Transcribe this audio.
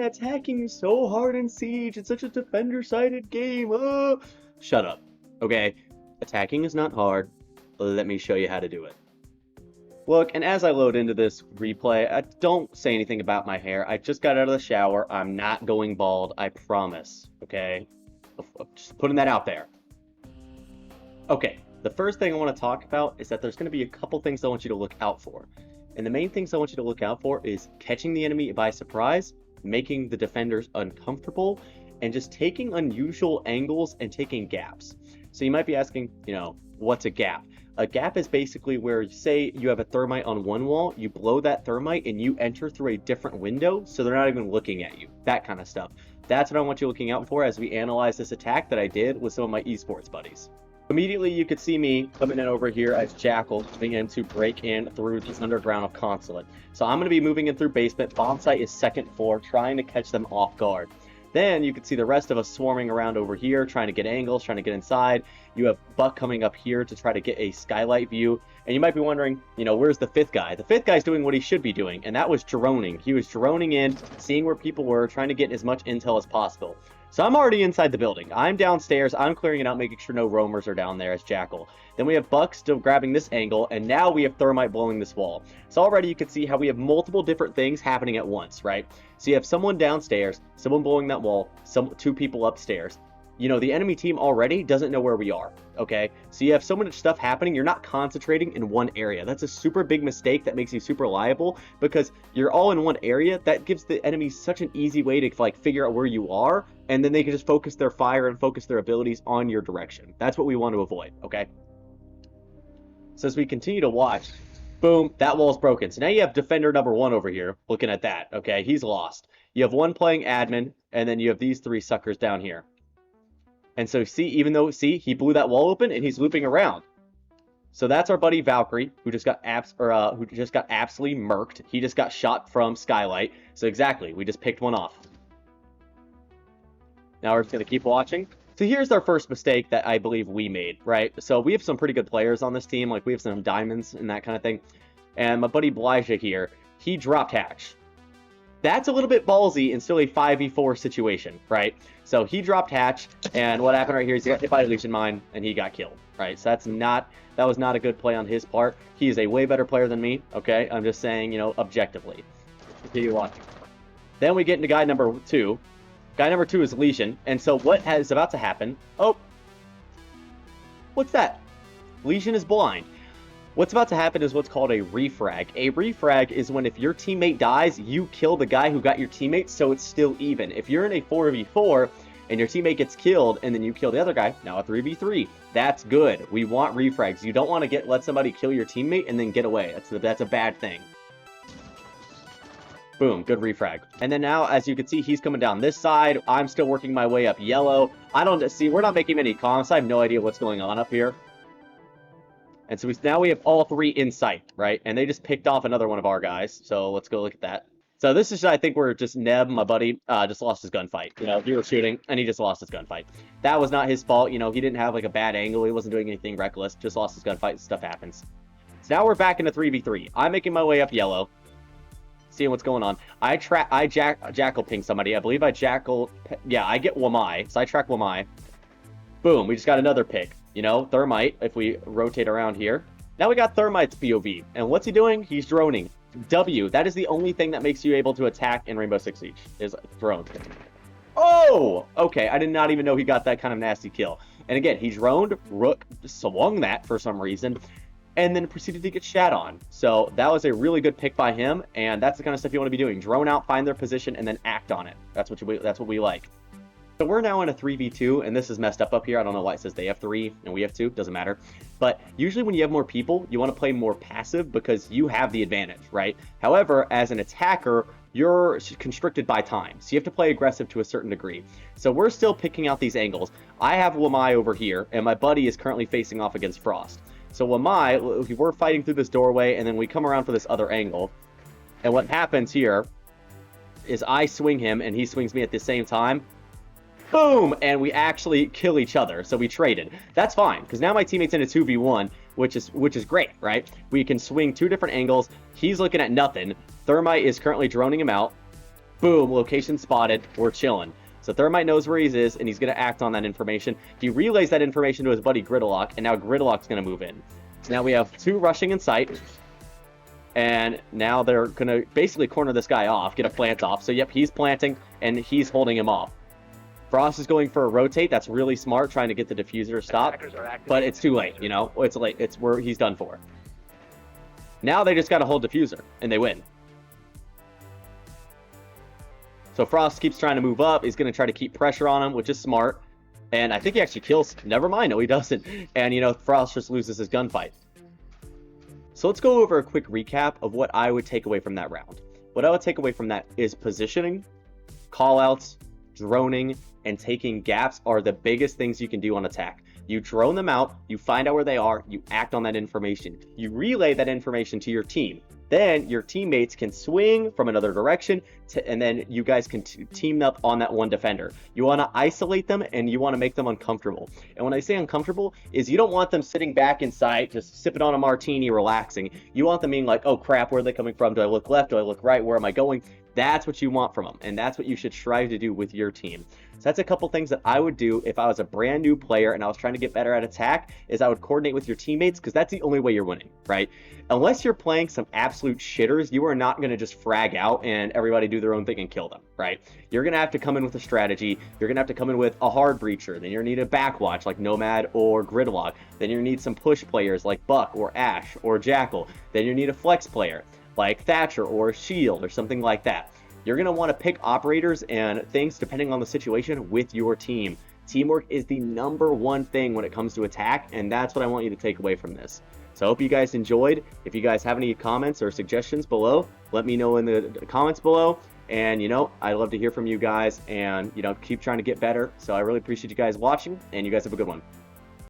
attacking so hard in Siege. It's such a defender-sided game. Shut up, okay? Attacking is not hard. Let me show you how to do it. Look, and as I load into this replay, don't say anything about my hair. I just got out of the shower. I'm not going bald, I promise, okay? Just putting that out there. Okay, the first thing I want to talk about is that there's going to be a couple things I want you to look out for. And the main things I want you to look out for is catching the enemy by surprise, making the defenders uncomfortable, and just taking unusual angles and taking gaps. So you might be asking, what's a gap? A gap is basically where, say, you have a thermite on one wall, you blow that thermite and you enter through a different window, so they're not even looking at you. That kind of stuff. That's what I want you looking out for as we analyze this attack that I did with some of my esports buddies. Immediately, you could see me coming in over here as Jackal, coming in to break in through this underground of Consulate. So I'm going to be moving in through basement. Bomb site is second floor, trying to catch them off guard. Then you can see the rest of us swarming around over here, trying to get angles, trying to get inside. You have Buck coming up here to try to get a skylight view. And you might be wondering, where's the fifth guy? The fifth guy's doing what he should be doing, and that was droning. He was droning in, seeing where people were, trying to get as much intel as possible. So I'm already inside the building. I'm downstairs. I'm clearing it out, making sure no roamers are down there as Jackal. Then we have Buck still grabbing this angle, and now we have Thermite blowing this wall. So already you can see how we have multiple different things happening at once, right? So you have someone downstairs, someone blowing that wall, two people upstairs. The enemy team already doesn't know where we are, okay? So you have so much stuff happening, you're not concentrating in one area. That's a super big mistake that makes you super liable, because you're all in one area. That gives the enemy such an easy way to figure out where you are, and then they can just focus their fire and focus their abilities on your direction. That's what we want to avoid, okay? So as we continue to watch, boom, that wall's broken. So now you have defender number 1 over here looking at that, okay? He's lost. You have one playing admin, and then you have these 3 suckers down here. And so he blew that wall open and he's looping around. So that's our buddy Valkyrie, who just got absolutely murked. He just got shot from Skylight. So exactly, we just picked one off. Now we're just gonna keep watching. So here's our first mistake that I believe we made, right? So we have some pretty good players on this team, we have some diamonds and that kind of thing. And my buddy Blyja here, he dropped hatch. That's a little bit ballsy in still a 5v4 situation, right? So he dropped hatch, and what happened right here is he got hit by a Legion Mine, and he got killed, right? So that was not a good play on his part. He is a way better player than me, okay? I'm just saying, objectively. Continue watching. Then we get into guy number 2. Guy number 2 is Legion, and so what is about to happen? Oh, what's that? Legion is blind. What's about to happen is what's called a refrag. A refrag is when if your teammate dies, you kill the guy who got your teammate, so it's still even. If you're in a 4v4 and your teammate gets killed and then you kill the other guy, now a 3v3. That's good. We want refrags. You don't want to let somebody kill your teammate and then get away. That's a bad thing. Boom, good refrag. And then now, as you can see, he's coming down this side. I'm still working my way up yellow. We're not making any comms. I have no idea what's going on up here. And so now we have all 3 in sight, right? And they just picked off another one of our guys. So let's go look at that. So this is, I think, where just Neb, my buddy, just lost his gunfight. He was shooting, and he just lost his gunfight. That was not his fault. He didn't have, a bad angle. He wasn't doing anything reckless. Just lost his gunfight. Stuff happens. So now we're back into 3v3. I'm making my way up yellow, seeing what's going on. I Jackal ping somebody. I believe I Jackal... Yeah, I get Wamai. So I track Wamai. Boom, we just got another pick. Thermite, if we rotate around here. Now we got Thermite's POV. And what's he doing? He's droning. W, that is the only thing that makes you able to attack in Rainbow Six Siege, is drone. Oh! Okay, I did not even know he got that kind of nasty kill. And again, he droned, Rook swung that for some reason, and then proceeded to get shat on. So that was a really good pick by him, and that's the kind of stuff you want to be doing. Drone out, find their position, and then act on it. That's what we like. So we're now in a 3v2, and this is messed up here. I don't know why it says they have 3 and we have 2. Doesn't matter. But usually when you have more people, you want to play more passive because you have the advantage, right? However, as an attacker, you're constricted by time. So you have to play aggressive to a certain degree. So we're still picking out these angles. I have Wamai over here, and my buddy is currently facing off against Frost. So Wamai, we're fighting through this doorway, and then we come around for this other angle. And what happens here is I swing him, and he swings me at the same time. Boom! And we actually kill each other. So we traded. That's fine, because now my teammate's in a 2v1, which is great, right? We can swing 2 different angles. He's looking at nothing. Thermite is currently droning him out. Boom, location spotted, we're chilling. So Thermite knows where he is, and he's going to act on that information. He relays that information to his buddy Gridlock, and now Gridlock's going to move in. So now we have 2 rushing in sight, and now they're going to basically corner this guy off, get a plant off. So yep, he's planting, and he's holding him off. Frost is going for a rotate. That's really smart, trying to get the diffuser to stop, but it's too late, you know? It's late. It's where he's done for. Now they just got to hold diffuser, and they win. So Frost keeps trying to move up. He's going to try to keep pressure on him, which is smart. And I think he actually kills. Never mind. No, he doesn't. And, you know, Frost just loses his gunfight. So let's go over a quick recap of what I would take away from that round. What I would take away from that is positioning, callouts, droning, and taking gaps are the biggest things you can do on attack. You drone them out, you find out where they are, you act on that information. You relay that information to your team. Then your teammates can swing from another direction, and then you guys can team up on that one defender. You want to isolate them, and you want to make them uncomfortable. And when I say uncomfortable, is you don't want them sitting back inside, just sipping on a martini, relaxing. You want them being like, oh crap, where are they coming from? Do I look left? Do I look right? Where am I going? That's what you want from them, and that's what you should strive to do with your team. So that's a couple things that I would do if I was a brand new player and I was trying to get better at attack, is I would coordinate with your teammates, because that's the only way you're winning, right? Unless you're playing some absolute shitters, you are not going to just frag out and everybody do their own thing and kill them, right? You're going to have to come in with a strategy. You're going to have to come in with a hard breacher. Then you're going to need a backwatch like Nomad or Gridlock. Then you need some push players like Buck or Ash or Jackal. Then you need a flex player like Thatcher or Shield or something like that. You're going to want to pick operators and things depending on the situation with your team. Teamwork is the #1 thing when it comes to attack, and that's what I want you to take away from this. So I hope you guys enjoyed. If you guys have any comments or suggestions below, let me know in the comments below. And, you know, I'd love to hear from you guys and, you know, keep trying to get better. So I really appreciate you guys watching, and you guys have a good one.